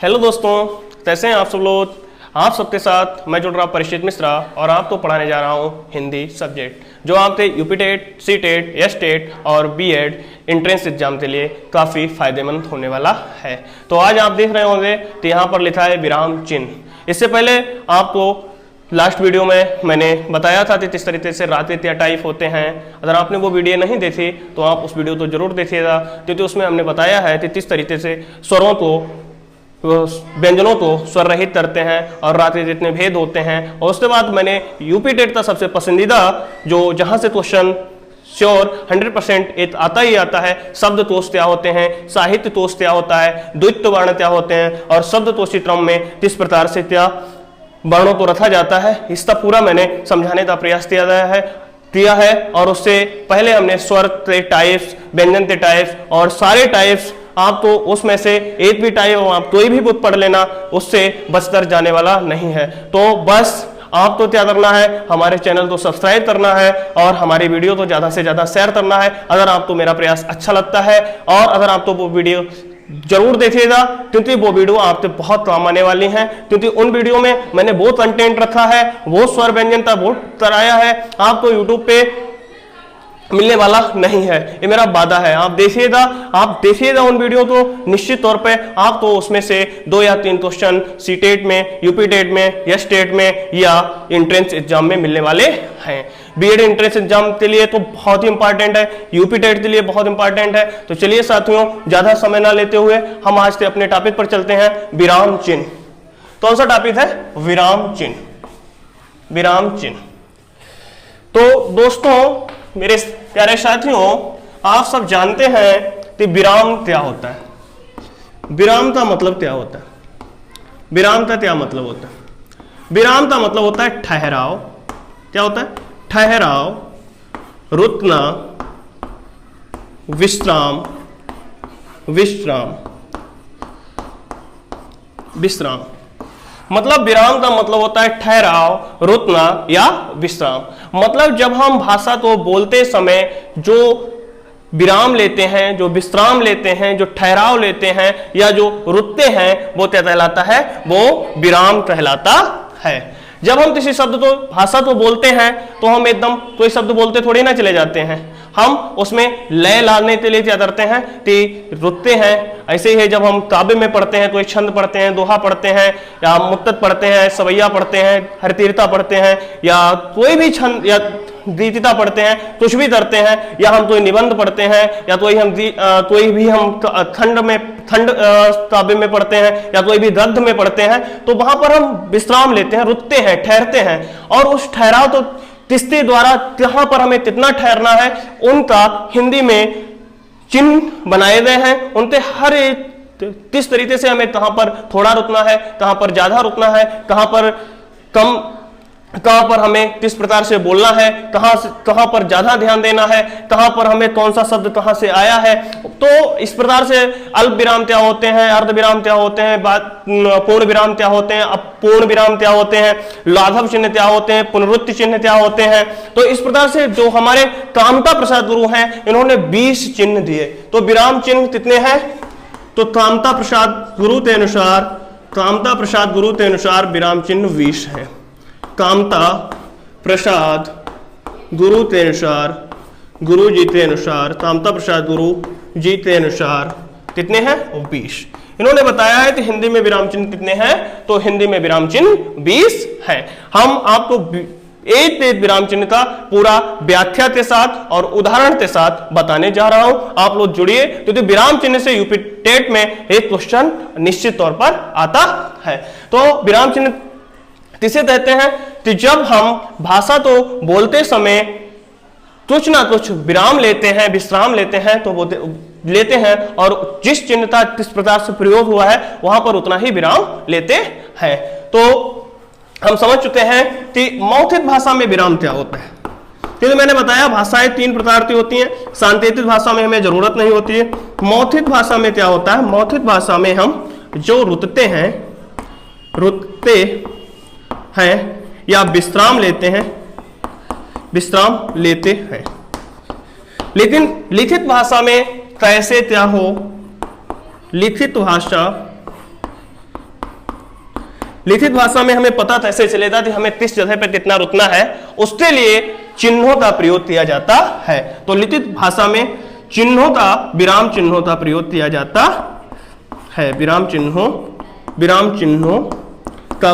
Hello दोस्तों, कैसे हैं आप सब लोग। आप सबके साथ मैं जुड़ रहा परिचित मिश्रा और आपको पढ़ाने जा रहा हूं हिंदी सब्जेक्ट, जो आपके UP TET, C TET, S TET और बीएड एंट्रेंस एग्जाम के लिए काफ़ी फायदेमंद होने वाला है। तो आज आप देख रहे होंगे तो यहाँ पर लिखा है विराम चिन्ह। इससे पहले आपको लास्ट वीडियो में मैंने बताया था कि किस तरीके से रात्रित्या टाइप होते हैं। अगर आपने वो वीडियो नहीं देखी तो आप उस वीडियो को जरूर देखिएगा, क्योंकि उसमें हमने बताया है कि किस तरीके से स्वरों को, व्यंजनों को स्वर रहित करते हैं और रात्रि जितने भेद होते हैं। और उसके बाद मैंने यूपी टेट का सबसे पसंदीदा, जो जहाँ से क्वेश्चन श्योर 100% आता ही आता है, शब्द तोष क्या होते हैं, साहित्य तोष क्या होता है, द्वित्व वर्ण क्या होते हैं और शब्द तोषी क्रम में किस प्रकार से क्या वर्णों को रखा जाता है, इसका पूरा मैंने समझाने का प्रयास किया है। और उससे पहले हमने स्वर के टाइप्स, व्यंजन के टाइप्स और सारे टाइप्स, आपको उसमें से एक भी टाइप आप कोई भी बुक पढ़ लेना, उससे बचकर जाने वाला नहीं है। तो बस आपको क्या करना है, हमारे चैनल को सब्सक्राइब करना है और हमारी वीडियो को ज़्यादा से ज़्यादा शेयर करना है अगर आपको मेरा प्रयास अच्छा लगता है। और अगर आपको वो वीडियो जरूर देखिएगा, क्योंकि वो वीडियो आपके बहुत काम आने वाली हैं, क्योंकि उन वीडियो में मैंने वो कंटेंट रखा है, वो स्वर व्यंजन का वो कराया है, आपको यूट्यूब पे मिलने वाला नहीं है। ये मेरा वादा है। आप देखिएगा उन वीडियो को, निश्चित तौर पे आपको उसमें से 2 या 3 क्वेश्चन सी टेट में, यूपी टेट में, एस टेट में या एंट्रेंस एग्जाम में मिलने वाले हैं। बीएड एंट्रेंस एग्जाम के लिए तो बहुत ही इंपॉर्टेंट है, यूपी टेट के लिए बहुत इंपॉर्टेंट है। तो चलिए साथियों, ज्यादा समय ना लेते हुए हम आज से अपने टॉपिक पर चलते हैं, विराम चिन्ह। कौन सा टॉपिक है? विराम चिन्ह। विराम चिन्ह। तो दोस्तों, मेरे प्यारे साथियों, आप सब जानते हैं कि विराम क्या होता है। विराम का मतलब क्या होता है? विराम का क्या मतलब होता है? विराम का मतलब होता है ठहराव। क्या होता है? ठहराव, रुकना, विश्राम, विश्राम, विश्राम। मतलब विराम का मतलब होता है ठहराव, रुकना या विश्राम। मतलब जब हम भाषा को बोलते समय जो विराम लेते हैं, जो विश्राम लेते हैं, जो ठहराव लेते हैं या जो रुकते हैं, वो क्या कहलाता है? वो विराम कहलाता है। जब हम किसी शब्द को, भाषा को बोलते हैं तो हम एकदम कोई शब्द बोलते थोड़ी ना चले जाते हैं, हम उसमें लय लाने के लिए क्या करते हैं कि रुकते हैं। ऐसे ही है जब हम काव्य में पढ़ते हैं, कोई छंद पढ़ते हैं, दोहा पढ़ते हैं या मुक्तक पढ़ते हैं, सवैया पढ़ते हैं, हरतीरता पढ़ते हैं या कोई भी छंद या गीतिका पढ़ते हैं, कुछ भी करते हैं, या हम कोई निबंध पढ़ते हैं या कोई भी हम खंड काव्य में पढ़ते हैं या कोई भी गद्य में पढ़ते हैं, तो वहां पर हम विश्राम लेते हैं, रुकते हैं, ठहरते हैं। और उस ठहराव तो किसके द्वारा, कहां पर हमें कितना ठहरना है, उनका हिंदी में चिन्ह बनाए गए हैं। उनके हर एक किस तरीके से हमें कहां पर थोड़ा रुकना है, कहां पर ज्यादा रुकना है, कहां पर कम, कहां पर हमें किस प्रकार से बोलना है, कहां पर ज्यादा ध्यान देना है, कहां पर हमें कौन सा शब्द कहां से आया है। तो इस प्रकार से अल्प विराम क्या होते हैं, अर्ध विराम क्या होते हैं, पूर्ण विराम क्या होते हैं, अपूर्ण विराम क्या होते हैं, लाघव चिन्ह क्या होते हैं, पुनरुक्ति चिन्ह क्या होते हैं। तो इस प्रकार से जो हमारे कामता प्रसाद गुरु हैं, इन्होंने 20 चिन्ह दिए। तो विराम चिन्ह कितने हैं? तो कामता प्रसाद गुरु के अनुसार विराम चिन्ह 20 है। कामता प्रसाद गुरु के अनुसार, गुरु जी के अनुसार, कामता प्रसाद गुरु जी के अनुसार कितने हैं? 20। इन्होंने बताया है कि हिंदी में विराम चिन्ह कितने हैं, तो हिंदी में विराम चिन्ह 20 है। हम आपको एक विराम चिन्ह का पूरा व्याख्या के साथ और उदाहरण के साथ बताने जा रहा हूं। आप लोग जुड़िए, क्योंकि विराम चिन्ह से यूपी टेट में एक क्वेश्चन निश्चित तौर पर आता है। तो विराम चिन्ह किसे कहते हैं? कि जब हम भाषा को बोलते समय कुछ ना कुछ विराम लेते हैं, विश्राम लेते हैं, तो वो लेते हैं और जिस चिन्ह का किस प्रकार से प्रयोग हुआ है वहां पर उतना ही विराम लेते हैं। तो हम समझ चुके हैं कि मौखिक भाषा में विराम क्या होता है। क्योंकि मैंने बताया भाषाएं 3 प्रकार की होती हैं। सांकेतिक भाषा में हमें जरूरत नहीं होती है। मौखिक भाषा में क्या होता है? मौखिक भाषा में हम जो रुकते हैं या विश्राम लेते हैं, लेकिन लिखित भाषा में कैसे क्या हो? लिखित भाषा लिखित भाषा में हमें पता कैसे चलेगा कि हमें किस जगह पे कितना रुकना है, उसके लिए चिन्हों का प्रयोग किया जाता है। तो लिखित भाषा में विराम चिन्हों का प्रयोग किया जाता है। विराम चिन्हों का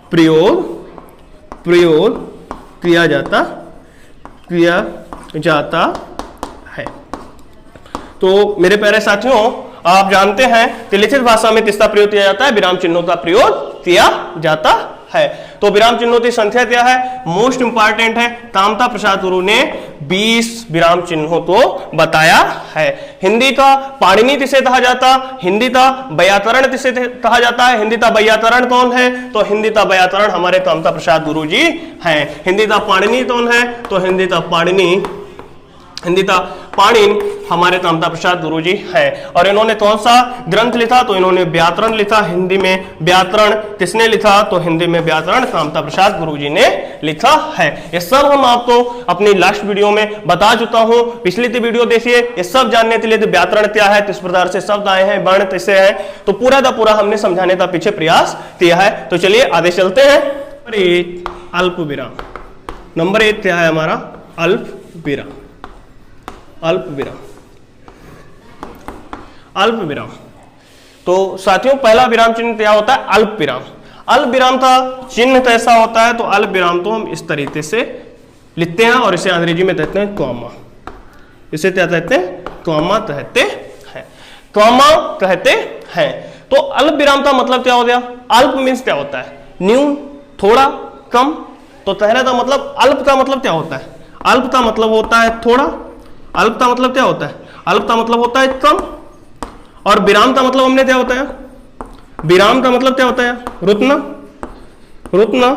प्रयोग किया जाता है। तो मेरे प्यारे साथियों, आप जानते हैं कि लिखित भाषा में किसका प्रयोग किया जाता है? विराम चिन्हों का प्रयोग किया जाता है। तो विराम चिन्हों की संख्या क्या है? मोस्ट इंपॉर्टेंट है। कामता प्रसाद गुरु ने 20 विराम चिन्हों को बताया है। हिंदी का पाणिनि किसे कहा जाता? हिंदी का व्याकरण किसे कहा जाता है? हिंदी का व्याकरण कौन है? तो हिंदी का व्याकरण हमारे कामता प्रसाद गुरु जी हैं। हिंदी का पाणिनि कौन है? तो हिंदी का पाणिनि हमारे कामता प्रसाद गुरु जी है। और इन्होंने कौन सा ग्रंथ लिखा? तो इन्होंने व्याकरण लिखा। हिंदी में व्याकरण किसने लिखा? तो हिंदी में व्याकरण कामता प्रसाद गुरु जी ने लिखा है। ये सब हम आपको अपनी लास्ट वीडियो में बता चुका हूं। पिछली की वीडियो देखिए, ये सब जानने के लिए व्याकरण क्या है, किस प्रकार से शब्द आए हैं, वर्ण कैसे है, तो पूरा का पूरा हमने समझाने का पीछे प्रयास किया है। तो चलिए आगे चलते हैं। नंबर 1 अल्प विराम। नंबर 1 क्या है हमारा? अल्प विराम। अल्प विराम। तो साथियों, पहला विराम चिन्ह क्या होता है? अल्प विराम। अल्प विराम का चिन्ह कैसा होता है? तो अल्प विराम तो हम इस तरीके से लिखते हैं और इसे अंग्रेजी में कहते हैं कॉमा। इसे क्या कहते हैं? कॉमा कहते हैं। कॉमा कहते हैं। तो अल्प विराम का मतलब क्या हो गया? अल्प मीन्स क्या होता है? न्यून, थोड़ा, कम। तो पहले का मतलब अल्प का मतलब क्या होता है? अल्प का मतलब होता है थोड़ा। अल्प का मतलब क्या होता है? अल्प का मतलब होता है कम। और विराम का मतलब हमने क्या होता है? विराम का मतलब क्या होता है? रुकना।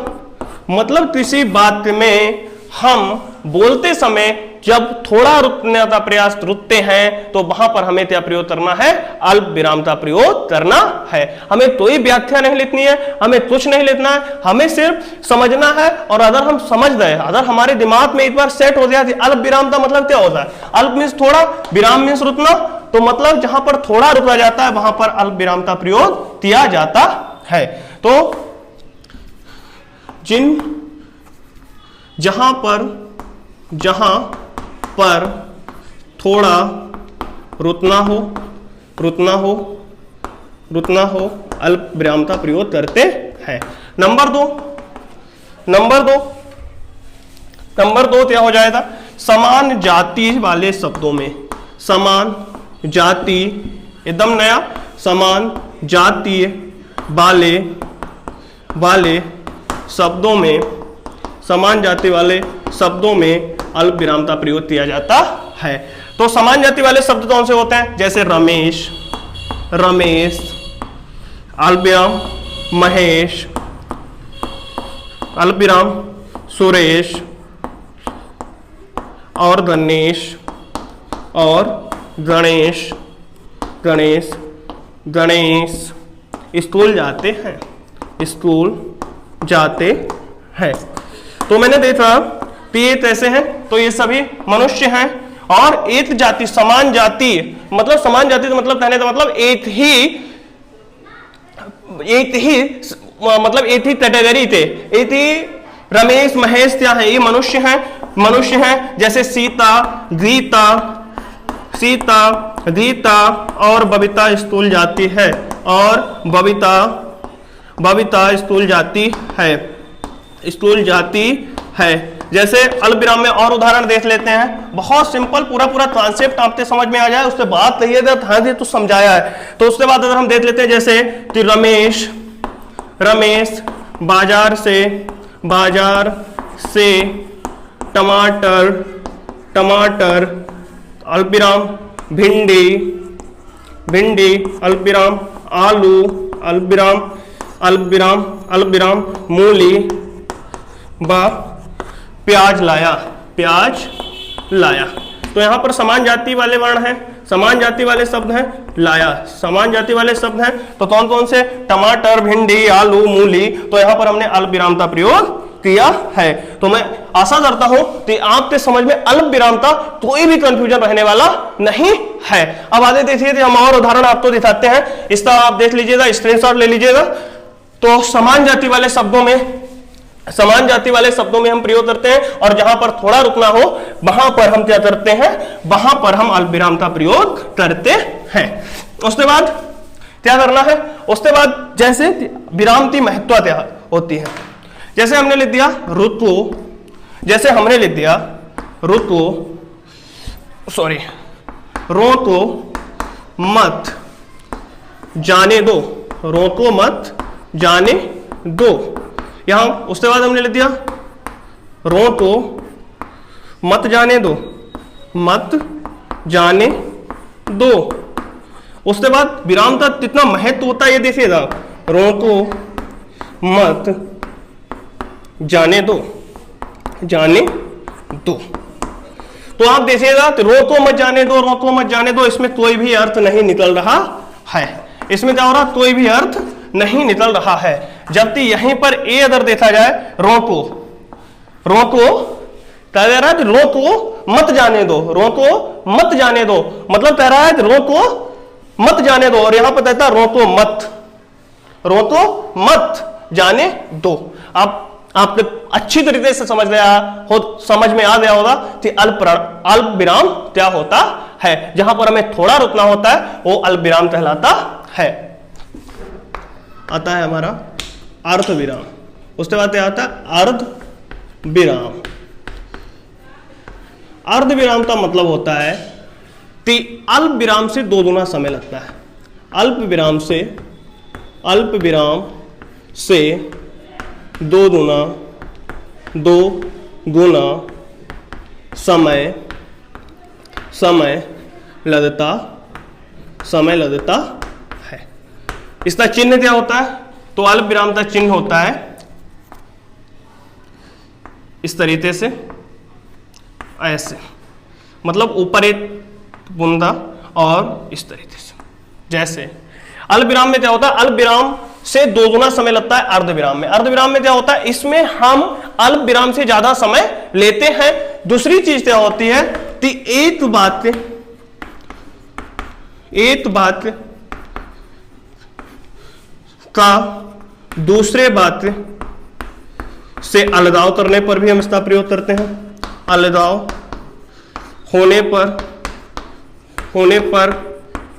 मतलब किसी बात में हम बोलते समय जब थोड़ा रुकने का प्रयास रुकते हैं तो वहां पर हमें क्या प्रयोग करना है? अल्प विराम का प्रयोग करना है। हमें कोई व्याख्या नहीं लिखनी है, हमें कुछ नहीं लिखना है, हमें सिर्फ समझना है। और अगर हम समझ गए, अगर हमारे दिमाग में एक बार सेट हो गया कि अल्प विराम का मतलब क्या होता है? अल्प मीन्स थोड़ा, विराम मीन्स रुकना। तो मतलब जहां पर थोड़ा रुका जाता है वहां पर अल्प विराम का प्रयोग किया जाता है। तो जहां पर थोड़ा रुकना हो अल्प विराम का प्रयोग करते हैं। नंबर दो क्या हो जाएगा? समान जाति वाले शब्दों में। समान जाति, एकदम नया, समान जाति वाले शब्दों में, समान जाति वाले शब्दों में अल्प विराम का प्रयोग किया जाता है। तो समान जाति वाले शब्द कौन से होते हैं? जैसे रमेश, अल्प विराम महेश, अल्प विराम सुरेश, और गणेश स्कूल जाते हैं। तो मैंने देखा कि ये कैसे हैं? तो ये सभी मनुष्य हैं। और एक जाति, समान जाति मतलब, समान जाति का मतलब कहने का मतलब एक ही कैटेगरी थे। एक ही रमेश महेश क्या है? ये मनुष्य हैं। जैसे सीता गीता और बबीता स्कूल जाती है। और बबीता स्कूल जाती है। जैसे अल्प विराम में और उदाहरण देख लेते हैं। बहुत सिंपल, पूरा कॉन्सेप्ट आपके समझ में आ जाए, उसके बाद कहिए तो समझाया है। तो उसके बाद अगर हम देख लेते हैं, जैसे कि रमेश बाजार से टमाटर अल्प विराम भिंडी अल्प विराम आलू अल्प विराम मूली प्याज लाया। तो यहाँ पर समान जाति वाले वर्ण हैं, समान जाति वाले शब्द हैं, लाया समान जाति वाले शब्द हैं। तो कौन कौन से? टमाटर, भिंडी, आलू, मूली। तो यहाँ पर हमने अल्प विराम का प्रयोग किया है। तो मैं आशा करता हूं कि आपके समझ में अल्प विराम का कोई भी कंफ्यूजन रहने वाला नहीं है। अब आगे देखिए हम और उदाहरण आपको दिखाते हैं, इसका आप देख लीजिएगा, स्क्रीनशॉट ले लीजिएगा। तो समान जाति वाले शब्दों में हम प्रयोग करते हैं, और जहां पर थोड़ा रुकना हो वहां पर हम क्या करते हैं, वहां पर हम अल्प विराम का प्रयोग करते हैं। उसके बाद क्या करना है, उसके बाद जैसे विराम की महत्वता होती है, जैसे हमने लिख दिया रोको मत जाने दो, रोको मत जाने दो। यहां उसके बाद हमने लिख दिया रोको मत जाने दो, मत जाने दो। उसके बाद विराम का कितना महत्व होता है ये देखिएगा, रोको मत जाने दो, जाने दो। तो आप देखिएगा रोको मत जाने दो, रोको मत जाने दो, इसमें कोई भी अर्थ नहीं निकल रहा है। इसमें क्या हो रहा, कोई भी अर्थ नहीं निकल रहा है। जबकि यहीं पर ए अगर देखा जाए, रोको कह रहा है रोको मत जाने दो, रोको मत जाने दो, मतलब कह रहा है रोको मत जाने दो, और यहां पर कहता है रोको मत जाने दो। आपने अच्छी तरीके से समझ में आ गया होगा कि अल्प विराम क्या होता है। जहां पर हमें थोड़ा रुकना होता है वो अल्प विराम कहलाता है। आता है हमारा अर्ध विराम, उसके बाद क्या आता है अर्ध विराम। अर्ध विराम का मतलब होता है कि अल्प विराम से 2 गुना समय लगता है। अल्प विराम से 2 गुना समय लगता है। इसका चिन्ह क्या होता है, तो अल्प विराम का चिन्ह होता है इस तरीके से, ऐसे, मतलब ऊपर एक बूंदा और इस तरीके से। जैसे अल्प विराम में क्या होता है, अल्प विराम से 2 गुना समय लगता है अर्ध विराम में। अर्ध विराम में क्या होता है, इसमें हम अल्प विराम से ज्यादा समय लेते हैं। दूसरी चीज क्या होती है कि एक बात का दूसरे बात से अलगाव करने पर भी हम इसका प्रयोग करते हैं। अलगाव होने पर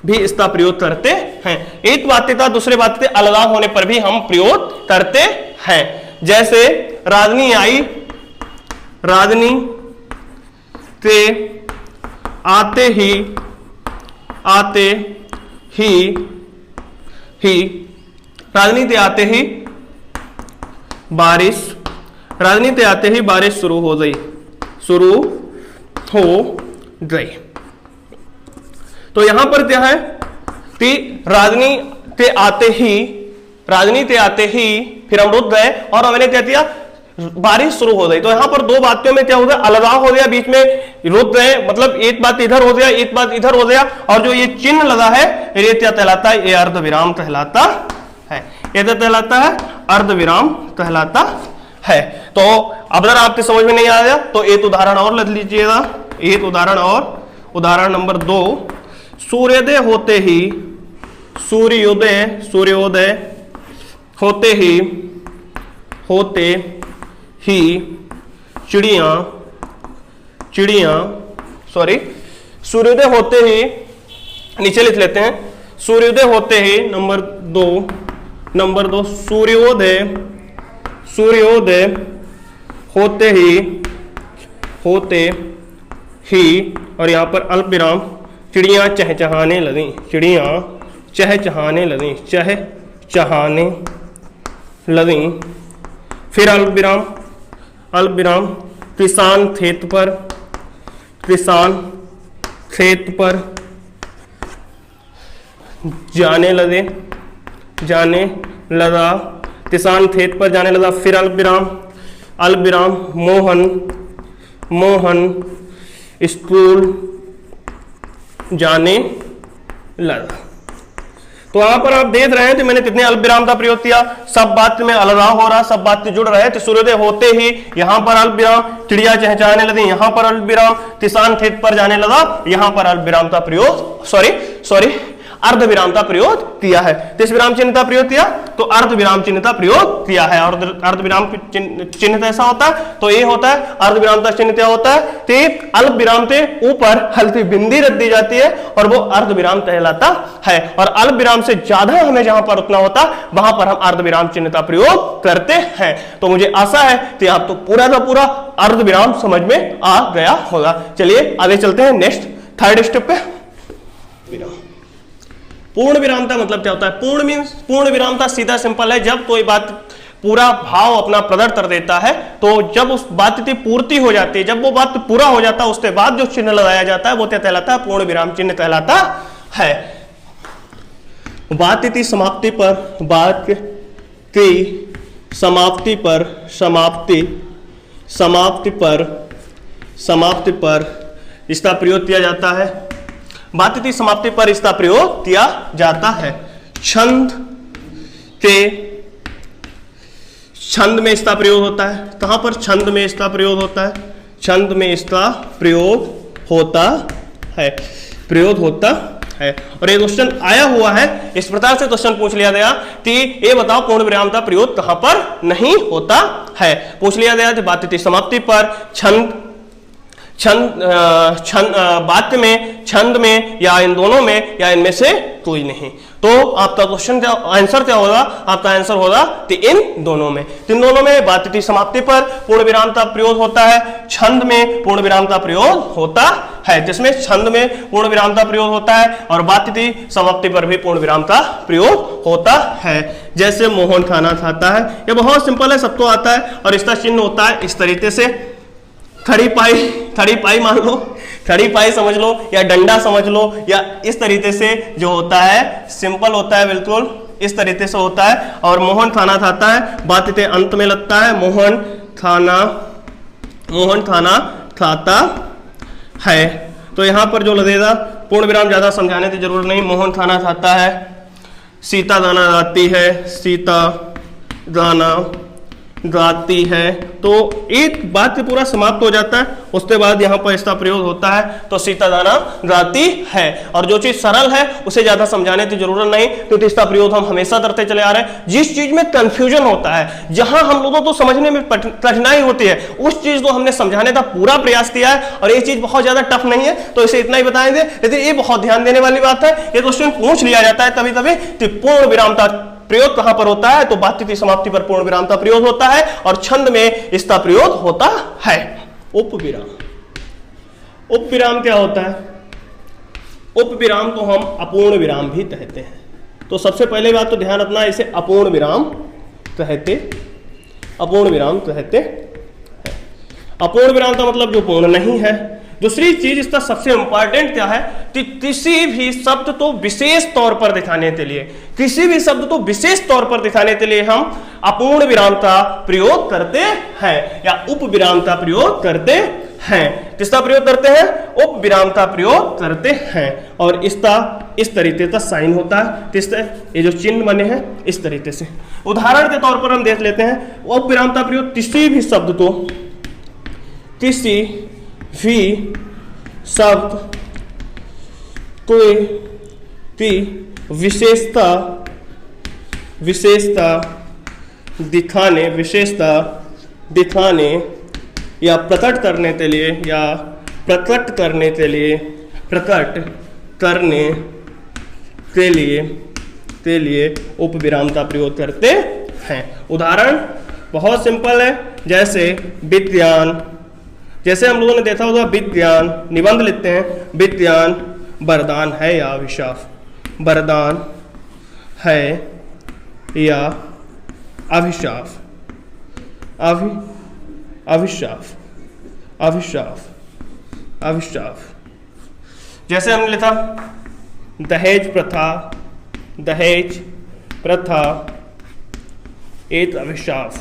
भी इसका प्रयोग करते हैं। एक बात का दूसरे बात से अलगाव होने पर भी हम प्रयोग करते हैं। जैसे राजनी आई, राजनी के आते ही राजनी के आते ही बारिश शुरू हो गई। तो यहां पर क्या है कि राजनी के आते ही फिर हम रुक गए और हमने क्या किया, बारिश शुरू हो गई। तो यहां पर 2 बातों में क्या हो गया, अलगाव हो गया, बीच में रुक गए, मतलब एक बात इधर हो गया, एक बात इधर हो गया, और जो ये चिन्ह लगा है ये क्या कहलाता है, ये अर्ध विराम कहलाता है। ये क्या कहलाता है, अर्ध विराम कहलाता है। तो अब अगर आपके समझ में नहीं आया तो एक उदाहरण और लिख लीजिएगा, एक उदाहरण और, उदाहरण नंबर 2। सूर्योदय होते ही सूर्योदय होते ही, नीचे लिख लेते हैं, सूर्योदय होते ही नंबर 2 सूर्योदय होते ही, और यहां पर अल्प विराम, चिड़ियां चहचहाने लगी, फिर अल्प विराम, किसान खेत पर जाने लगा, किसान खेत पर जाने लगा, फिर अल्प विराम, मोहन स्कूल जाने लगा। तो वहां पर आप देख रहे हैं तो मैंने कितने अल्प विराम का प्रयोग किया, सब बात में अलगाव हो रहा, सब बात जुड़ रहे, तो सूर्योदय होते ही यहाँ पर अल्प विराम, चिड़िया चहचहाने लगी, यहाँ पर अल्प विराम, किसान खेत पर जाने लगा, यहाँ पर अल्प विराम का प्रयोग सॉरी अर्ध विराम का प्रयोग किया है। किस विराम चिन्ह का प्रयोग किया, तो अर्ध विराम चिन्ह का प्रयोग किया है। और अर्ध विराम चिन्ह ऐसा होता है, तो ये होता है अर्ध विराम का चिन्ह क्या होता है, तो अल्प विराम के ऊपर हल्की बिंदी रख दी जाती है और वो अर्ध विराम कहलाता है। और अल्प विराम से ज्यादा हमें जहां पर उतना होता वहां पर हम अर्ध विराम चिन्ह का प्रयोग करते हैं। तो मुझे आशा है कि आप तो पूरा का पूरा अर्ध विराम समझ में आ गया होगा। चलिए आगे चलते हैं नेक्स्ट थर्ड स्टेप पे। पूर्ण विराम का मतलब क्या होता है, पूर्ण विराम का सीधा सिंपल है, जब कोई बात पूरा भाव अपना प्रकट कर देता है, तो जब उस बात की पूर्ति हो जाती है, जब वो बात पूरा हो जाता है, उसके बाद जो चिन्ह लगाया जाता है वो क्या कहलाता है, पूर्ण विराम चिन्ह कहलाता है। बात की समाप्ति पर इसका प्रयोग किया जाता है, बात की समाप्ति पर इसका प्रयोग किया जाता है। छंद में इसका प्रयोग होता है, कहां पर छंद में इसका प्रयोग होता है, छंद में इसका प्रयोग होता है। और ये क्वेश्चन आया हुआ है, इस प्रकार से क्वेश्चन पूछ लिया गया कि ये बताओ पूर्ण विराम का प्रयोग कहां पर नहीं होता है। पूछ लिया गया बात की समाप्ति पर, वाक्य में, छंद में, या इन दोनों में, या इनमें से कोई नहीं। तो आपका क्वेश्चन क्या आंसर क्या होगा, आपका आंसर होगा कि इन दोनों में। इन दोनों में बात की समाप्ति पर पूर्ण विराम का प्रयोग होता है, छंद में पूर्ण विराम का प्रयोग होता है, जिसमें छंद में पूर्ण विराम का प्रयोग होता है और बात की समाप्ति पर भी पूर्ण विराम का प्रयोग होता है। जैसे मोहन खाना खाता है, ये बहुत सिंपल है, सबको आता है। और इसका चिन्ह होता है इस तरीके से, खड़ी पाई मान लो, खड़ी पाई समझ लो, या डंडा समझ लो, या इस तरीके से जो होता है सिंपल होता है, बिल्कुल इस तरीके से होता है। और मोहन खाना खाता है, बात के अंत में लगता है, मोहन खाना खाता है। तो यहां पर जो लगेगा पूर्ण विराम ज्यादा समझाने की जरूरत नहीं, मोहन खाना खाता है, सीता दाना गाती है, सीता दाना गाती है, तो एक बात पूरा समाप्त हो जाता है। उसके बाद यहाँ पर इसका प्रयोग होता है, तो सीता दाना गाती है। और जो चीज सरल है उसे ज्यादा समझाने की जरूरत नहीं, क्योंकि इसका प्रयोग हम हमेशा करते चले आ रहे हैं। जिस चीज में कंफ्यूजन होता है, जहां हम लोगों को समझने में कठिनाई होती है, उस चीज को हमने समझाने का पूरा प्रयास किया है। और ये चीज बहुत ज्यादा टफ नहीं है, तो इसे इतना ही बताएंगे। लेकिन ये बहुत ध्यान देने वाली बात है, ये क्वेश्चन पूछ लिया जाता है कभी कभी कि पूर्ण विराम का प्रयोग कहां पर होता है, तो बातचीत की समाप्ति पर पूर्ण विराम का प्रयोग होता है, और छंद में इसका प्रयोग होता है। उपविराम, उपविराम क्या होता है, उपविराम को हम अपूर्ण विराम भी कहते हैं। तो सबसे पहले बात तो ध्यान रखना, इसे अपूर्ण विराम कहते, अपूर्ण विराम कहते हैं। अपूर्ण विराम का मतलब जो पूर्ण नहीं है। दूसरी चीज इसका सबसे इंपॉर्टेंट क्या है कि किसी भी शब्द को विशेष तौर पर दिखाने के लिए, किसी भी शब्द को विशेष तौर पर दिखाने के लिए हम अपूर्ण विराम का प्रयोग करते हैं, या उप विराम का प्रयोग करते हैं। किसका प्रयोग करते हैं, उप विराम का प्रयोग करते हैं। और इसका इस तरीके का साइन होता है, किससे, ये जो चिन्ह बने हैं इस तरीके से। उदाहरण के तौर पर हम देख लेते हैं, उप विराम का प्रयोग किसी भी शब्द को, किसी भी शब्द कोई की विशेषता दिखाने या प्रकट करने के लिए, या प्रकट करने के लिए उप विराम का प्रयोग करते हैं। उदाहरण बहुत सिंपल है, जैसे विज्ञान, जैसे हम लोगों ने देखा होगा विज्ञान, निबंध लिखते हैं, विज्ञान वरदान है या अभिशाप, वरदान है या अभिशाप, अभिशाप। जैसे हमने लिखा दहेज प्रथा एक अभिशाप,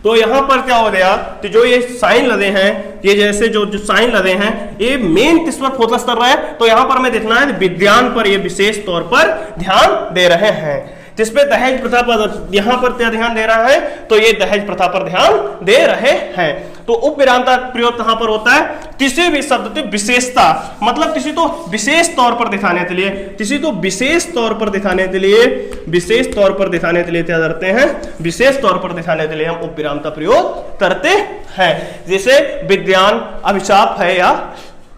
तो यहाँ पर क्या हो गया कि जो ये साइन लगे हैं, ये जैसे जो साइन लगे हैं, ये मेन किस पर फोकस कर रहा है, तो यहाँ पर हमें देखना है विज्ञान पर ये विशेष तौर पर ध्यान दे रहे हैं। जिसपे दहेज प्रथा पर यहाँ पर क्या ध्यान दे रहा है, तो ये दहेज प्रथा पर ध्यान दे रहे हैं। तो उपविराम का प्रयोग कहां पर होता है, किसी भी शब्द की विशेषता, मतलब किसी तो विशेष तौर पर दिखाने के लिए, किसी तो विशेष तौर पर दिखाने के लिए, विशेष तौर पर दिखाने के लिए क्या करते हैं, विशेष तौर पर दिखाने के लिए हम उपविराम का प्रयोग करते हैं। जैसे विज्ञान अभिशाप है या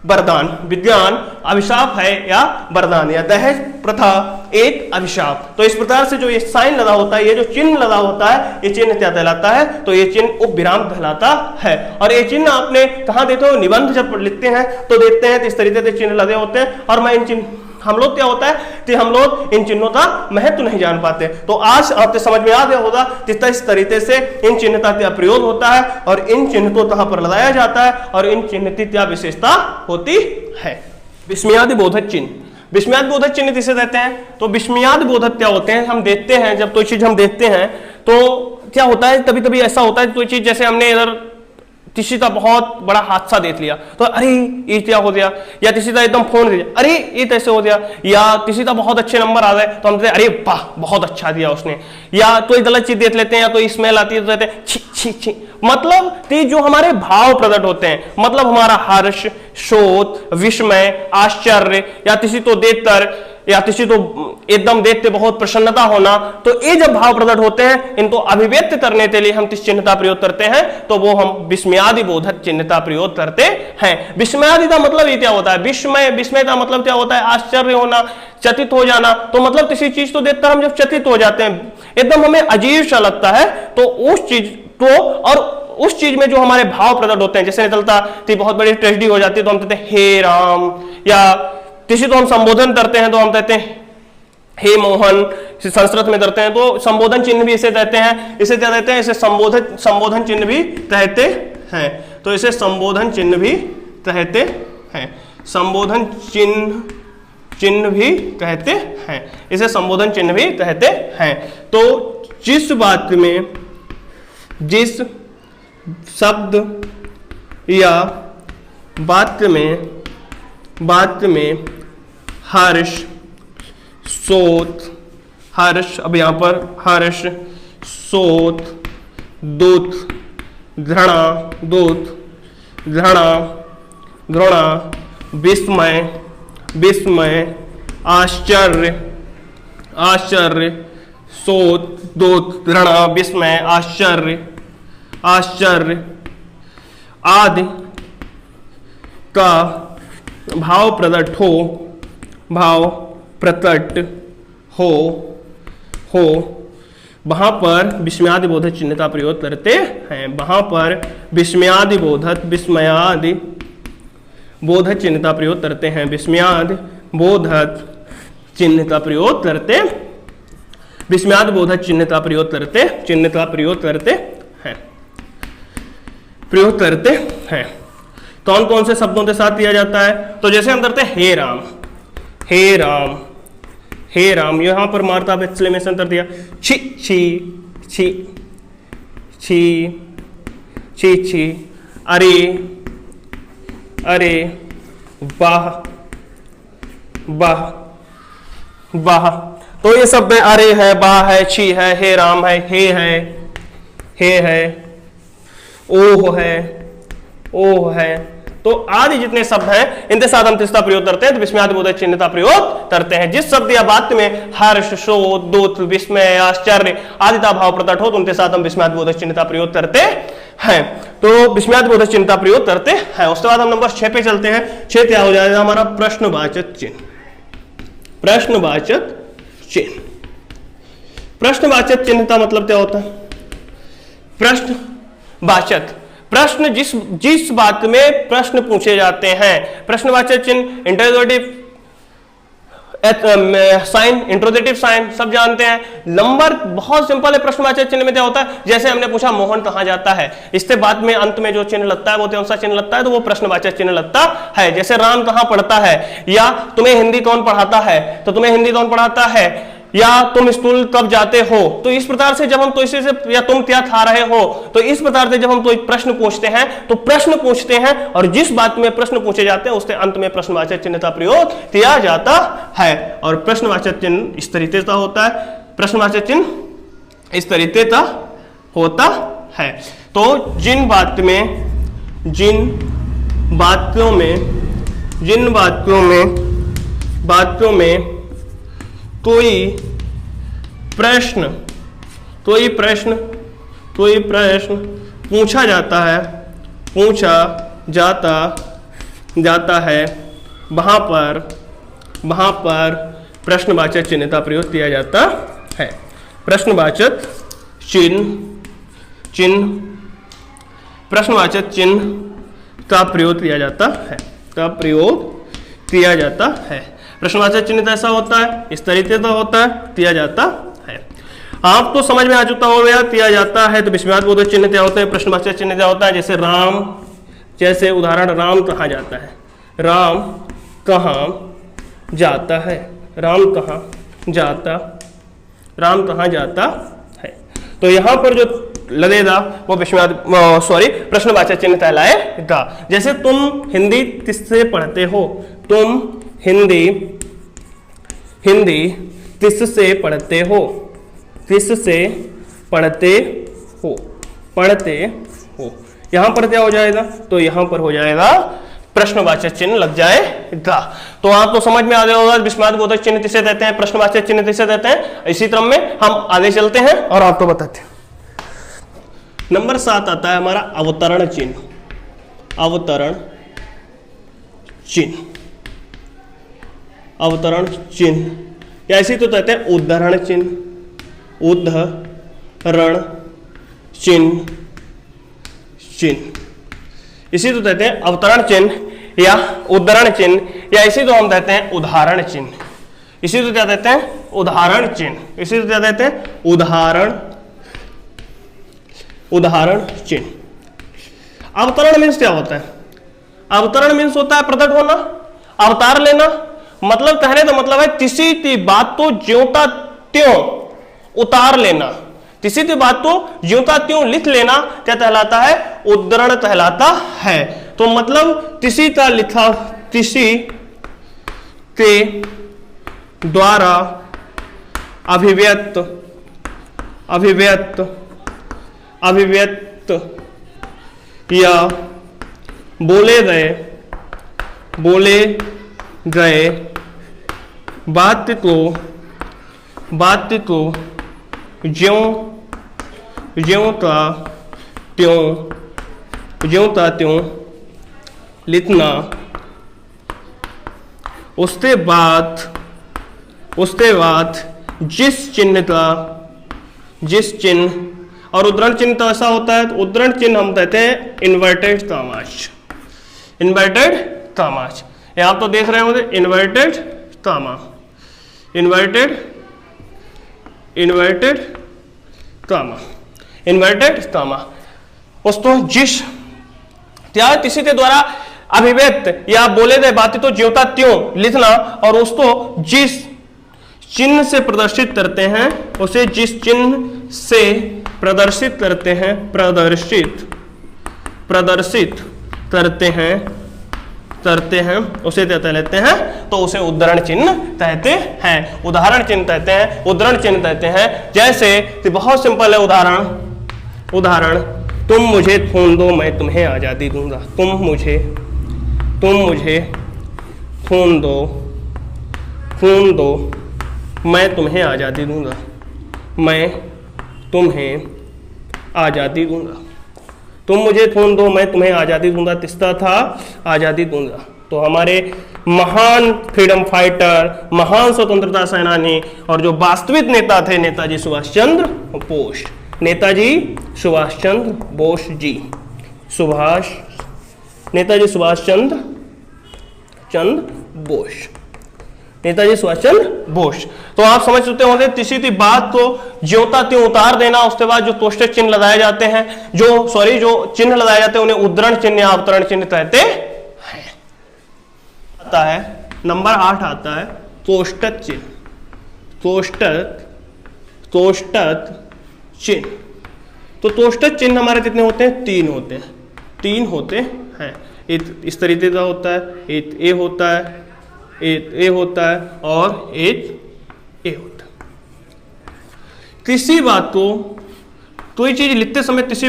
वरदान, विज्ञान अभिशाप है या वरदान, या दहेज प्रथा एक अभिशाप। तो इस प्रकार से जो ये साइन लगा होता है, ये जो चिन्ह लगा होता है, ये चिन्ह क्या कहलाता है, तो ये चिन्ह उपविराम कहलाता है। और ये चिन्ह आपने कहाँ देते हो, निबंध जब लिखते हैं तो देखते हैं तो इस तरीके से चिन्ह लगे होते हैं। और मैं इन चिन्ह, हम लोग क्या होता है कि हम लोग इन चिन्हों का महत्व नहीं जान पाते। तो आज आपको समझ में आ गया होगा किस तरीके से इन चिन्ह का क्या प्रयोग होता है और इन चिन्ह को कहां पर लगाया जाता है और इन चिन्ह की क्या विशेषता होती है। विस्मयादि बोधक चिन्ह, विस्मयाद बोधक चिन्ह किसे कहते हैं, तो विस्मयाद बोधक क्या होते हैं, हम देखते हैं जब कोई चीज हम देखते हैं तो क्या होता है, कभी कभी ऐसा होता है कोई चीज, जैसे हमने इधर किसी का बहुत बड़ा हादसा देख लिया तो अरे ये क्या हो गया, या किसी का एकदम फोन दिया अरे ये कैसे हो गया, या किसी का बहुत अच्छे नंबर आ गए तो हम कहते अरे वाह बहुत अच्छा दिया उसने, या कोई गलत चीज देख लेते हैं या कोई स्मेल आती है तो कहते हैं छी छी छी। मतलब कि जो हमारे भाव प्रकट होते हैं, मतलब हमारा हर्ष, शोक, विस्मय, आश्चर्य, या किसी को देखकर या किसी को एकदम देखते बहुत प्रसन्नता होना, तो ये जब भाव प्रकट होते हैं इनको अभिव्यक्त करने के लिए हम किस चिन्ह का प्रयोग करते हैं, तो वो हम विस्मयादि बोधक चिन्ह का प्रयोग करते हैं। विस्मयादि का मतलब ये क्या होता है, विस्मय, विस्मय का मतलब क्या होता है, आश्चर्य होना, चकित हो जाना। तो मतलब किसी चीज को देखकर हम जब चकित हो जाते हैं, एकदम हमें अजीब सा लगता है, तो उस चीज को, और उस चीज में जो हमारे भाव प्रकट होते हैं, जैसे निकलता थी बहुत बड़ी ट्रेजेडी हो जाती है तो हम कहते हैं हे राम, या किसी को हम संबोधन करते हैं तो हम कहते हैं हे मोहन, संस्कृत में करते हैं तो संबोधन चिन्ह भी इसे कहते हैं। इसे क्या कहते हैं, इसे संबोधन चिन्ह भी कहते हैं। तो इसे संबोधन चिन्ह भी कहते हैं, संबोधन चिन्ह भी कहते हैं, इसे संबोधन चिन्ह भी कहते हैं। तो जिस बात में, जिस शब्द या वाक्य में हर्ष, शोक, हर्ष, अब यहां पर हर्ष, शोक, दुख, घृणा, विस्मय, आश्चर्य, शोक, दुख, घृणा, विस्मय, आश्चर्य आदि का भाव प्रकट हो वहां पर विस्मयादि बोधक चिन्ह का प्रयोग करते हैं। वहां पर विस्मयादि बोधक चिन्ह का प्रयोग करते हैं, विस्मयादि बोधक चिन्ह का प्रयोग करते, विस्मयादि बोधक चिन्ह का प्रयोग करते हैं। कौन कौन से शब्दों के साथ दिया जाता है, तो जैसे हम करते हैं हे राम, हे राम, हे राम, यहां पर मारता एक्सक्लेमेशन कर दिया, छी छी छी छी छी छी, अरे अरे, वाह वाह वाह। तो ये सब में अरे है, वाह है, छी है, हे राम है, हे है, ओह है। तो आदि जितने शब्द हैं इनके साथ हम किसका प्रयोग करते हैं, तो विस्मयादि बोधक चिन्ह का प्रयोग करते हैं। जिस शब्द या वाक्य में हर्ष, शोक, दुख, विस्मय, आश्चर्य आदि का भाव प्रकट हो तो उनके साथ हम विस्मयादि बोधक चिन्ह का प्रयोग करते हैं। तो विस्मयादि बोधक चिन्ह का प्रयोग करते हैं। उसके बाद हम नंबर 6 पे चलते हैं। 6 क्या हो जाएगा हमारा, प्रश्नवाचक चिन्ह। प्रश्नवाचक चिन्ह, प्रश्नवाचक चिन्ह का मतलब क्या होता है, प्रश्नवाचक, प्रश्न जिस बात में प्रश्न पूछे जाते हैं। प्रश्नवाचक चिन्ह, इंटरोगेटिव साइन, इंट्रोगेटिव साइन सब जानते हैं। नंबर बहुत सिंपल है। प्रश्नवाचक चिन्ह में क्या होता है, जैसे हमने पूछा मोहन कहाँ जाता है, इसके बाद में अंत में जो चिन्ह लगता है वो कौन सा चिन्ह लगता है, तो वो प्रश्नवाचक चिन्ह लगता है। जैसे राम कहाँ पढ़ता है, या तुम्हें हिंदी कौन पढ़ाता है, तो तुम्हें हिंदी कौन पढ़ाता है, या तुम स्कूल कब जाते हो। तो इस प्रकार से जब हम तो इसी से, या तुम क्या खा रहे हो, तो इस प्रकार से जब हम तो एक प्रश्न पूछते हैं तो प्रश्न पूछते हैं और जिस बात में प्रश्न पूछे जाते हैं उसके अंत में प्रश्नवाचक चिन्ह का प्रयोग किया जाता है। और प्रश्नवाचक चिन्ह इस तरीके का होता है, प्रश्नवाचक चिन्ह इस तरीके का होता है। तो जिन बातों में कोई प्रश्न पूछा जाता है वहां पर प्रश्नवाचक चिन्ह का प्रयोग किया जाता है। प्रश्नवाचक चिन्ह का प्रयोग किया जाता है। प्रश्नवाचक चिन्ह ऐसा होता है, इस तरीके का होता है, किया जाता है। आप तो समझ में आ चुका हो गया किया जाता है। तो विस्मयादिबोधक चिन्ह क्या होते हैं, प्रश्नवाचक चिन्ह क्या होता है, जैसे राम, जैसे उदाहरण राम कहाँ जाता है, राम कहाँ जाता है, राम कहाँ जाता है। तो यहाँ पर जो लगेगा वो प्रश्नवाचक चिन्ह कहलाएगा। जैसे तुम हिंदी किससे पढ़ते हो, तुम हिंदी किससे पढ़ते हो, यहाँ पर क्या हो जाएगा, तो यहाँ पर हो जाएगा प्रश्नवाचक चिन्ह लग जाएगा। तो आप तो समझ में आ गया होगा विस्मयादिबोधक चिन्ह किसे कहते हैं, प्रश्नवाचक चिन्ह किसे कहते हैं। इसी क्रम में हम आगे चलते हैं और आपको बताते हैं। नंबर 7 आता है हमारा अवतरण चिन्ह। अवतरण चिन्ह या इसी तो कहते हैं उद्धरण चिन्ह, इसी तो कहते हैं अवतरण चिन्ह या उद्धरण चिन्ह, या इसी तो हम कहते हैं उदाहरण चिन्ह। इसी तो क्या कहते हैं, उदाहरण चिन्ह। इसी तो क्या कहते हैं, उदाहरण चिन्ह। अवतरण मीन्स क्या होता है, अवतरण मीन्स होता है प्रकट होना, अवतार लेना। मतलब कहने का मतलब है किसी की बात को ज्यों त्यों उतार लेना, किसी की बात को ज्यों त्यों लिख लेना क्या कहलाता है, उद्धरण कहलाता है। तो मतलब किसी का लिखा, किसी के द्वारा अभिव्यक्त या बोले गए बात को ज्यों त्यों लिखना, उसके बाद जिस चिन्ह और उद्धरण चिन्ह तो ऐसा होता है। तो उद्धरण चिन्ह हम कहते हैं इन्वर्टेड कामाच। ये आप तो देख रहे होंगे इन्वर्टेड कामा। उसको जिस क्या किसी के द्वारा अभिव्यक्त या बोले गए बातें तो ज्यों त्यों लिखना, और उसको जिस चिन्ह से प्रदर्शित करते हैं, उसे जिस चिन्ह से प्रदर्शित करते हैं उसे क्या कहते हैं, तो उसे उद्धरण चिन्ह कहते हैं, उदाहरण चिन्ह कहते हैं, उद्धरण चिन्ह कहते हैं। जैसे कि बहुत सिंपल है उदाहरण, तुम मुझे खून दो मैं तुम्हें आजादी दूंगा। तुम मुझे खून दो मैं तुम्हें आजादी दूंगा, मैं तुम्हें आजादी दूंगा। तुम मुझे खून दो मैं तुम्हें आजादी दूंगा, किसका था, आजादी दूंगा। तो हमारे महान फ्रीडम फाइटर, महान स्वतंत्रता सेनानी और जो वास्तविक नेता थे नेताजी सुभाष चंद्र बोस, नेताजी सुभाष चंद्र बोस जी, नेताजी सुभाष चंद्र बोस, नेताजी सुभाष चंद्र बोस। तो आप समझ सकते होंगे किसी की बात को ज्यों त्यों उतार देना, उसके बाद जो कोष्टक चिन्ह लगाए जाते हैं, जो चिन्ह लगाए जाते हैं उन्हें उद्धरण चिन्ह या अवतरण चिन्ह कहते हैं। आता है नंबर 8 आता है कोष्टक चिन्ह। तोष्टत चिन्ह। तो तोष्टत चिन्ह हमारे कितने होते हैं? 3 होते हैं, 3 होते हैं। एक इस तरीके का होता है, एक ए होता है, एक ए होता है और एक ए होता है। तीसरी बात तो ये चीज लिखते समय तीसरी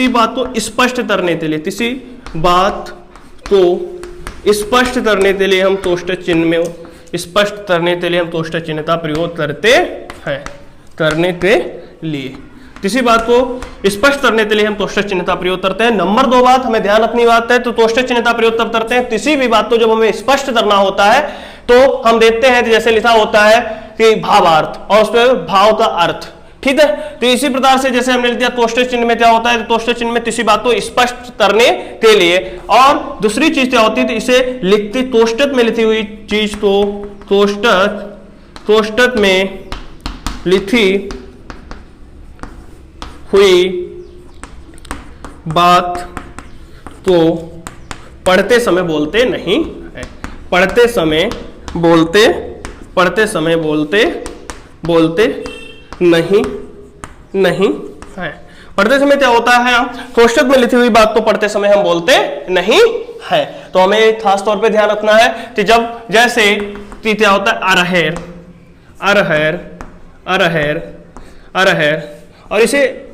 बात को स्पष्ट करने के लिए, तीसरी बात को स्पष्ट करने के लिए हम तोष्टक चिन्ह में स्पष्ट करने के लिए हम तोष्टक चिन्ह का प्रयोग करते हैं। करने के लिए तीसरी बात को स्पष्ट करने के लिए हम तोष्टक चिन्ह का प्रयोग करते हैं। नंबर 2 बात हमें ध्यान अपनी बात है, तो तोष्टक चिन्ह का प्रयोग तब करते हैं किसी भी बात को जब हमें स्पष्ट करना होता है, तो हम देखते हैं जैसे लिखा होता है कि भावार्थ और उस पर भाव का अर्थ। ठीक है, तो इसी प्रकार से जैसे हमने लिख दिया तोष्टक चिन्ह में क्या होता है, तोष्टक चिन्ह में किसी बात को स्पष्ट करने के लिए। और दूसरी चीज क्या होती है, तो इसे लिखती तोष्टक में लिखी हुई चीज को तोष्टक में लिखी हुई बात तो पढ़ते समय बोलते नहीं है। पढ़ते समय बोलते नहीं है। पढ़ते समय क्या होता है, कोष्टक में लिखी हुई बात तो पढ़ते समय हम बोलते नहीं है। तो हमें खास तौर पे ध्यान रखना है कि जब जैसे क्या होता है अरहर और इसे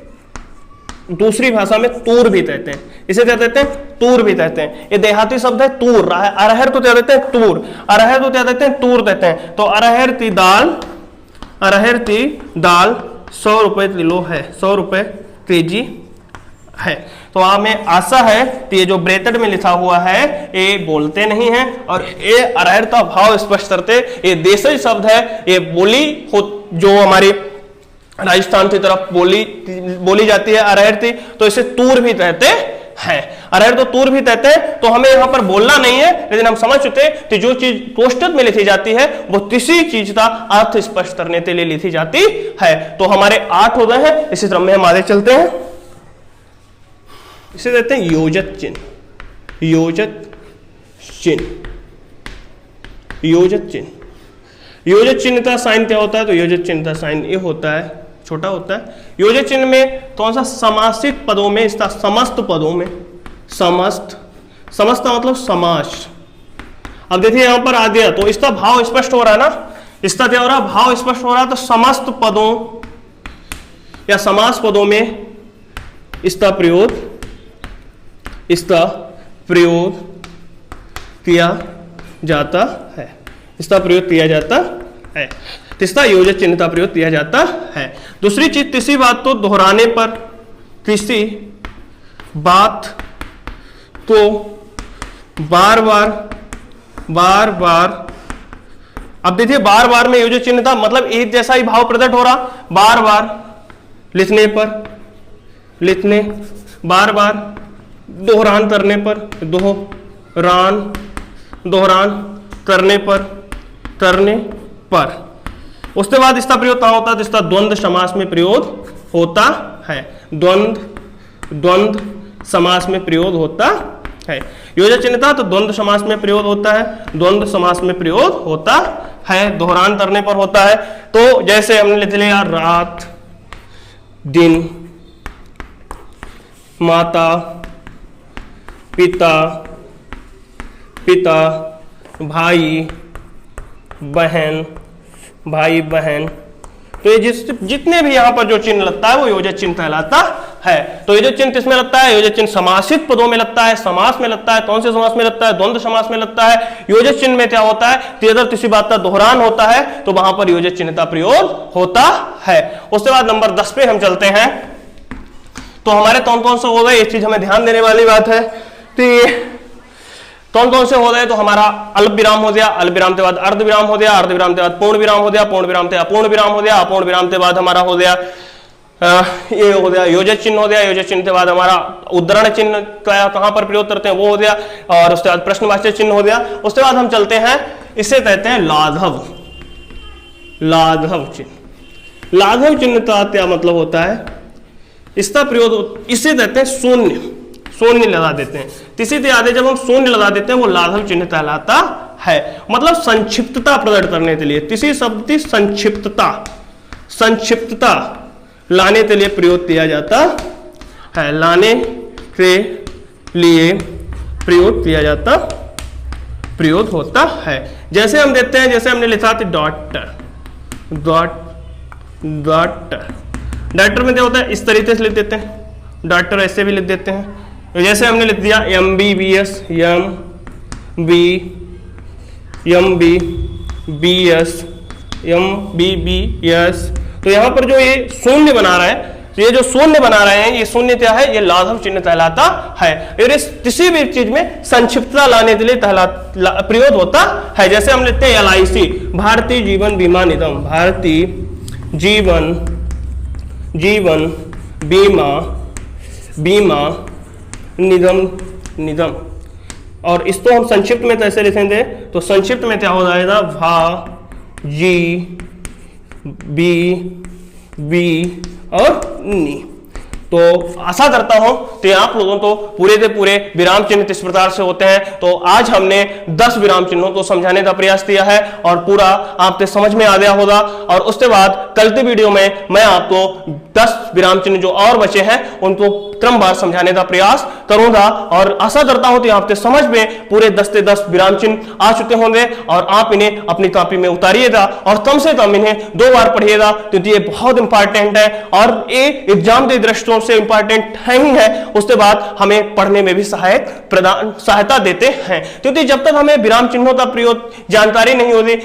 दूसरी भाषा में तूर भी कहते हैं। इसे क्या कहते हैं? तूर भी कहते हैं। ये देहाती शब्द है तूर। अरहर तो क्या कहते हैं? तूर। अरहर तो क्या कहते हैं? तूर कहते हैं। तो अरहर की दाल 100 रुपए किलो है, 100 रुपए केजी है। तो हमें आशा है कि ये जो ब्रैकेट में लिखा हुआ है ये बोलते नहीं है और ये अरहर का भाव स्पष्ट करते। ये देशी शब्द है, ये बोली हो जो हमारी राजस्थान की तरफ बोली जाती है अरहर की, तो इसे तूर भी कहते हैं। अरहर तो तूर भी कहते हैं। तो हमें यहाँ पर बोलना नहीं है, लेकिन हम समझ चुके कि जो चीज कोष्टक में लिखी जाती है वो किसी चीज का अर्थ स्पष्ट करने के लिए लिखी जाती है। तो हमारे 8 हो गए हैं। इसी क्रम में हम आगे चलते हैं। इसे कहते हैं योजक चिन्ह। योजक चिन्ह का साइन क्या होता है? तो योजक चिन्ह का साइन ये होता है, छोटा होता है। योजक चिन्ह में कौन सा? समासित पदों में, इसका समस्त पदों में, समस्त का मतलब समास। अब देखिए यहां पर आ गया तो इसका भाव स्पष्ट हो रहा है ना, इसका क्या हो रहा है? भाव स्पष्ट हो रहा है। तो समस्त पदों या समास पदों में इसका प्रयोग किया जाता है। इसका प्रयोग किया जाता है। तीसरा योजक चिन्ह का प्रयोग किया जाता है। दूसरी चीज, किसी बात को दोहराने पर, किसी बात को बार बार अब देखिए बार बार में योजक चिन्ह था, मतलब एक जैसा ही भाव प्रकट हो रहा। बार बार लिखने बार बार दोहरान करने पर, दोहरान करने पर उसके बाद इसका प्रयोग कहाँ होता है? जिसका द्वंद्व समास में प्रयोग होता है। द्वंद्व समास में प्रयोग होता है। योजक चिन्ह था तो द्वंद्व समास में प्रयोग होता है। द्वंद्व समास में प्रयोग होता है, दोहरान करने पर होता है। तो जैसे हमने लिख लिया रात, दिन, माता, पिता, भाई बहन। तो ये जितने भी यहां पर जो चिन्ह लगता है वो योजक चिन्ह कहलाता है। तो योजक चिन्ह किसमें लगता है? योजक चिन्ह समासित पदों में लगता है, समास में लगता है। कौन से समास में लगता है? द्वंद्व समास में लगता है। योजक चिन्ह में क्या होता है कि अगर किसी बात का दोहरान होता है तो वहां पर योजक चिन्ह का प्रयोग होता है। उसके बाद नंबर 10 पे हम चलते हैं। तो हमारे कौन से हो गए, ये चीज हमें ध्यान देने वाली बात है कि कौन से हो गए। तो हमारा अल्प विराम हो गया, अल्प विराम के बाद अर्ध विराम हो गया, अर्ध विराम के बाद पूर्ण विराम हो गया, पूर्ण विराम से अपूर्ण विराम हो गया, अपूर्ण विराम के बाद हमारा हो गया ये हो गया योजक चिन्ह हो गया। योजक चिन्ह के बाद हमारा उद्धरण चिन्ह कहां पर प्रयोग करते हैं वो हो गया, और उसके बाद प्रश्नवाचक चिन्ह हो गया। उसके बाद हम चलते हैं, इसे कहते हैं लाघव चिन्ह। लाघव चिन्ह का क्या मतलब होता है? इसका प्रयोग इसे कहते हैं शून्य लगा देते हैं। किसी के आगे जब हम शून्य लगा देते हैं वो लाघव चिन्ह कहलाता है, मतलब संक्षिप्तता प्रकट करने के लिए। तीसरी शब्द थी संक्षिप्तता, संक्षिप्तता लाने के लिए प्रयोग किया जाता है, लाने के लिए प्रयोग होता है। जैसे हम देखते हैं, जैसे हमने लिखा था डॉक्टर, डॉक्टर में क्या होता है, इस तरीके से लिख देते हैं, डॉक्टर ऐसे भी लिख देते हैं। जैसे हमने लिख दिया MBBS, MBBS, तो यहां पर जो ये शून्य बना रहा है, तो ये जो शून्य बना रहे हैं, ये शून्य क्या है, ये लाघव चिन्ह कहलाता है। और इस किसी भी चीज में संक्षिप्तता लाने के लिए प्रयोग होता है। जैसे हम लेते हैं LIC, भारतीय जीवन बीमा निगम, भारतीय जीवन बीमा निगम, और इसको हम संक्षिप्त में कैसे लिखेंगे, तो संक्षिप्त में क्या हो जाएगा, बी और नी। तो आशा करता हूं कि आप लोगों को पूरे के पूरे विराम चिन्ह किस प्रकार से होते हैं। तो आज हमने 10 विराम चिन्हों को समझाने का प्रयास किया है और पूरा आपके समझ में आ गया होगा। और उसके बाद कल के वीडियो में मैं आपको 10 विराम चिन्ह जो और बचे हैं उनको क्रमवार समझाने का प्रयास करूंगा। और आशा करता हूं कि आपके समझ में पूरे 10 से 10 विराम चिन्ह आ चुके होंगे और आप इन्हें अपनी कॉपी में उतारिएगा और कम से कम इन्हें 2 बार पढ़िएगा, क्योंकि ये बहुत इंपॉर्टेंट है और ये एग्जाम के दृष्टिकोण से इंपॉर्टेंट ही है। उसके बाद हमें पढ़ने में भी सहायता देते हैं, क्योंकि जब तक हमें विराम चिन्हों का प्रयोग जानकारी नहीं होती,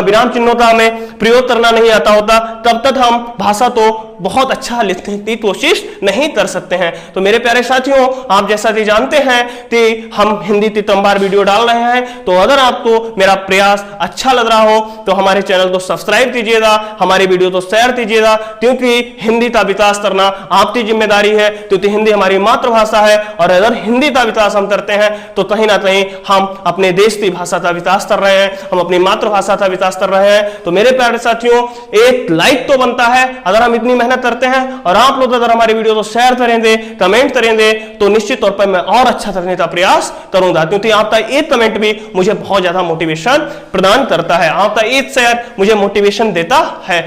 विराम चिन्हों का हमें प्रयोग करना नहीं आता होता, तब तक हम भाषा तो बहुत अच्छा लिखने की कोशिश नहीं कर सकते हैं। तो मेरे प्यारे साथियों, आप जैसा कि जानते हैं कि हम हिंदी की क्रमवार वीडियो डाल रहे हैं, तो अगर आपको मेरा प्रयास अच्छा लग रहा हो तो हमारे चैनल को सब्सक्राइब कीजिएगा, हमारे वीडियो को शेयर कीजिएगा, क्योंकि हिंदी का विकास करना आपकी जिम्मेदारी है, क्योंकि हिंदी हमारी मातृभाषा है। और अगर हिंदी का विकास हम करते हैं तो कहीं ना कहीं हम अपने देश की भाषा का विकास कर रहे हैं, हम अपनी मातृभाषा का विकास कर रहे हैं। तो मेरे प्यारे साथियों, एक लाइक तो बनता है अगर हम इतनी मेहनत करते हैं, और आप लोग अगर हमारे वीडियो को शेयर करेंगे, कमेंट करेंगे, तो निश्चित तौर पर मैं और अच्छा करने का प्रयास करूंगा, क्योंकि आपका एक कमेंट भी मुझे बहुत ज्यादा मोटिवेशन प्रदान करता है, आपका एक शेयर मुझे मोटिवेशन देता है।